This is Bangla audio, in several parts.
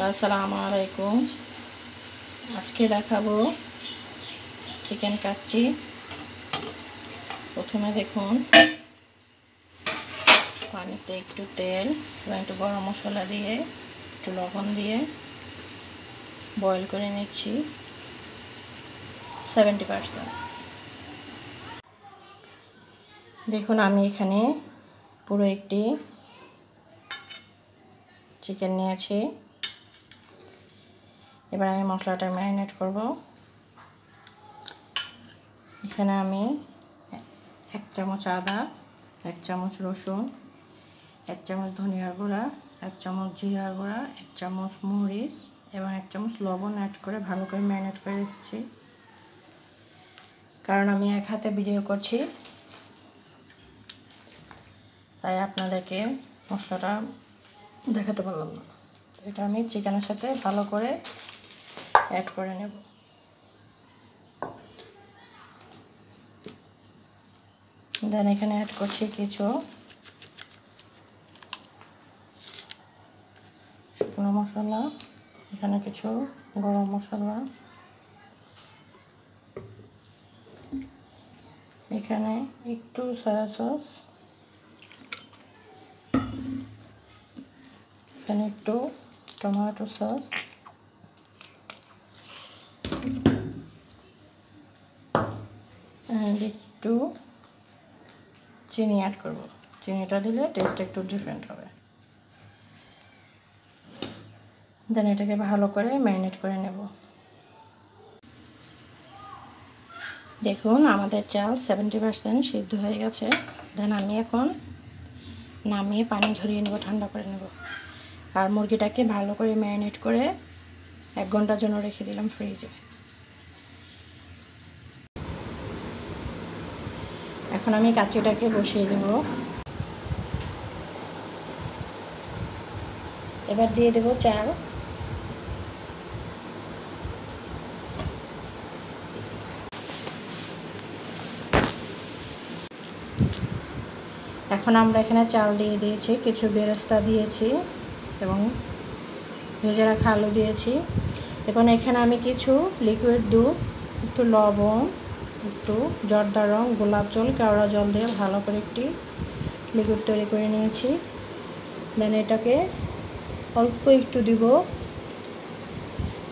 আসসালামু আলাইকুম। আজকে দেখাবো চিকেন কাচ্চি। প্রথমে দেখুন পানিতে একটু তেল এবং একটু গরম মশলা দিয়ে একটু লবণ দিয়ে বয়েল করে নিচ্ছি 70%। দেখুন আমি এখানে পুরো একটি চিকেন নিয়েছি। এবার আমি মশলাটা ম্যারিনেট করব। এখানে আমি 1 চামচ আদা, 1 চামচ রসুন, 1 চামচ ধনিয়ার গুঁড়া, 1 চামচ জিরার গুঁড়া, 1 চামচ মরিচ এবং 1 চামচ লবণ অ্যাড করে ভালো করে ম্যারিনেট করে রেখেছি। কারণ আমি এক হাতে ভিডিও করছি, তাই আপনাদেরকে মশলাটা দেখাতে পারলাম না। এটা আমি চিকেনের সাথে ভালো করে অ্যাড করে নেব। দেন এখানে অ্যাড করছি কিছু শুকনো মশলা, এখানে কিছু গরম মশলা, এখানে একটু সয়া সস, এখানে একটু টমেটো সস, এন্ড একটু চিনি অ্যাড করব। চিনিটা দিলে টেস্ট একটু ডিফারেন্ট হবে। দেন এটাকে ভালো করে ম্যারিনেট করে নেব। দেখুন আমাদের চাল 70% সিদ্ধ হয়ে গেছে। দেন আমি এখন নামিয়ে পানি ঝরিয়ে নেব, ঠান্ডা করে নেব। আর মুরগিটাকে ভালো করে ম্যারিনেট করে 1 ঘন্টার জন্য রেখে দিলাম ফ্রিজে। এখন আমি কাচ্চিটাকে বসিয়ে দেব। এবার দিয়ে দেব চাল। এখন আমরা এখানে চাল দিয়ে দিয়েছি, কিছু বেরেস্তা দিয়েছি এবং ভেজে রাখা আলু দিয়েছি। এখন এখানে আমি কিছু লিকুইড দুধ, একটু লবণ, একটু জর্দা রং, গোলাপ জল, কেওড়া জল দিয়ে ভালো করে একটি লিকুইড তৈরি করে নিয়েছি। দেন এটাকে অল্প একটু দিব,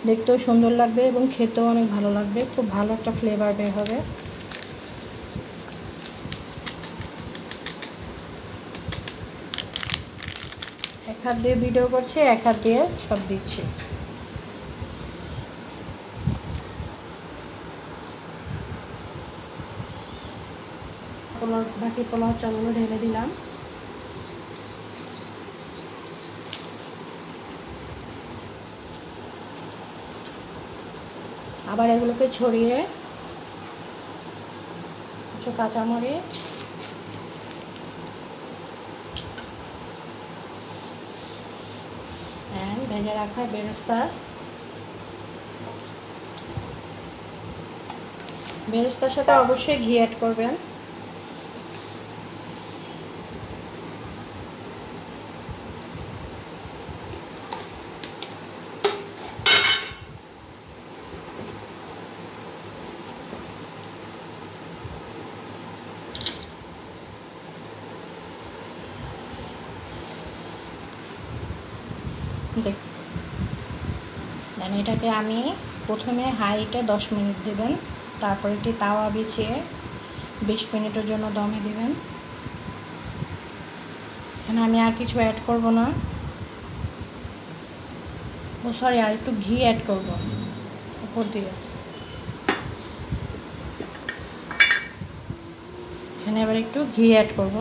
দেখতেও সুন্দর লাগবে এবং খেতেও অনেক ভালো লাগবে, খুব ভালো একটা ফ্লেভার বের হবে। এক হাত দিয়ে ভিডিও করছি, এক হাত দিয়ে সব দিচ্ছি। বাকি পোলাও চালগুলো ঢেলে দিলাম। আবার এগুলোকে ছড়িয়ে কিছু কাঁচামরিচ, ভেজে রাখা বেরেস্তার সাথে অবশ্যই ঘি অ্যাড করবেন। দেন এটাকে আমি প্রথমে হাইটে 10 মিনিট দেবেন, তারপর একটি তাওয়া বিছিয়ে 20 মিনিটের জন্য দমে দিবেন। এখানে আমি আর কিছু অ্যাড করব না, সরি, আর একটু ঘি অ্যাড করব উপর দিয়ে। এখানে আবার একটু ঘি অ্যাড করব।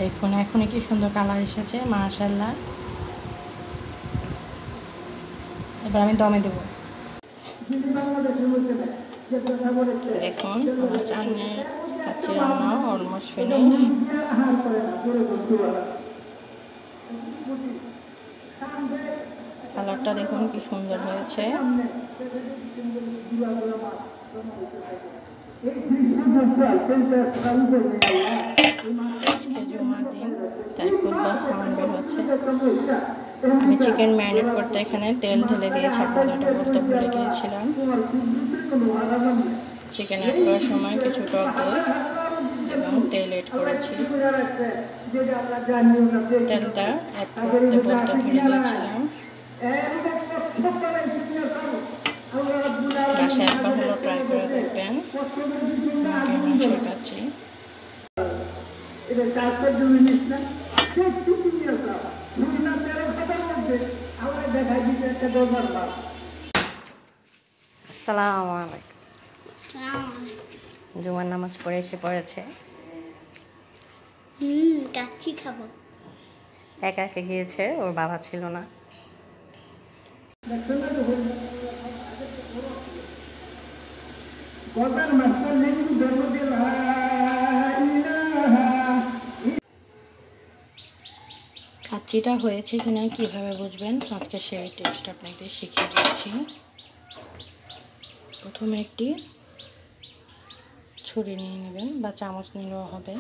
দেখুন এখনই কি সুন্দর কালার এসেছে, মাশাআল্লাহ। এবার আমি দমে দেব। দেখুন আমার চানের কাচ্চি রান্না অলমোস্ট ফিনিশ। কালারটা দেখুন কি সুন্দর হয়েছে। আজকে জুমার দিন, তাই ফুটবল সাউন্ড বের হচ্ছে। আমি চিকেন ম্যারিনেট করতে এখানে তেল ঢেলে দিয়েছি, কথাটা বলতে ভুলে গিয়েছিলাম। চিকেন অ্যাড করার সময় কিছু টক দই এবং তেল অ্যাড করেছি। তেলটা অ্যাড করতে বলতে ভুলে গিয়েছিলাম। বাসায় একবার হলো ট্রাই করে দেখবেন। মাংসের কাচ্ছি আসসালামু আলাইকুম। জুমার নামাজ পড়ে এসে পড়েছে। কাচ্চি খাবো। একা একা গিয়েছে, ওর বাবা ছিল না। কাচ্চিটা হয়েছে কিনা কিভাবে বুঝবেন, আজকে সেই টিপসটা আপনাদের শিখিয়ে দিচ্ছি। প্রথমে একটি ছুরি নিয়ে নেবেন বা চামচ নিলেও হবে।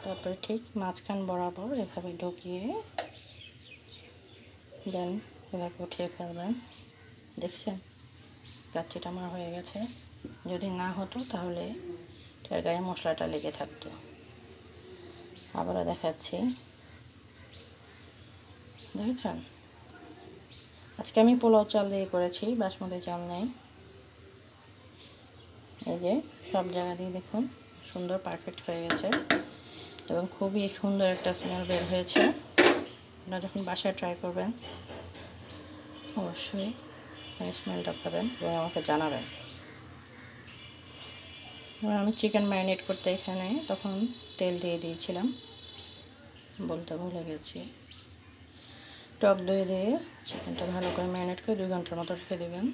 তারপরে ঠিক মাঝখান বরাবর এভাবে ঢুকিয়ে দেন, এভাবে উঠিয়ে ফেলবেন। দেখছেন কাচ্চিটা আমার হয়ে গেছে। যদি না হতো তাহলে এটার গায়ে মশলাটা লেগে থাকতো। আবারও দেখাচ্ছি, দেখেছেন। আজকে আমি পোলাও চাল দিয়ে করেছি, বাসমতি চাল নেই। এই যে সব জায়গা দিয়ে দেখুন সুন্দর পারফেক্ট হয়ে গেছে এবং খুবই সুন্দর একটা স্মেল বের হয়েছে। আপনারা যখন বাসায় ট্রাই করবেন অবশ্যই স্মেলটা পাবেন এবং আমাকে জানাবেন। এবার আমি চিকেন ম্যারিনেট করতে এখানে তখন তেল দিয়ে দিয়েছিলাম, বলতে ভুলে গেছি। টক দই দিয়ে চিকেনটা ভালো করে ম্যারিনেট করে 2 ঘন্টার মতো রেখে দেবেন।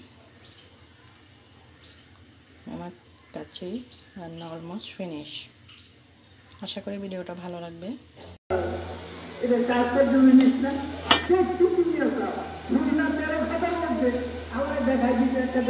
আমার কাচ্চি রান্না অলমোস্ট ফিনিশ। আশা করি ভিডিওটা ভালো লাগবে। দেখা দিতে একটা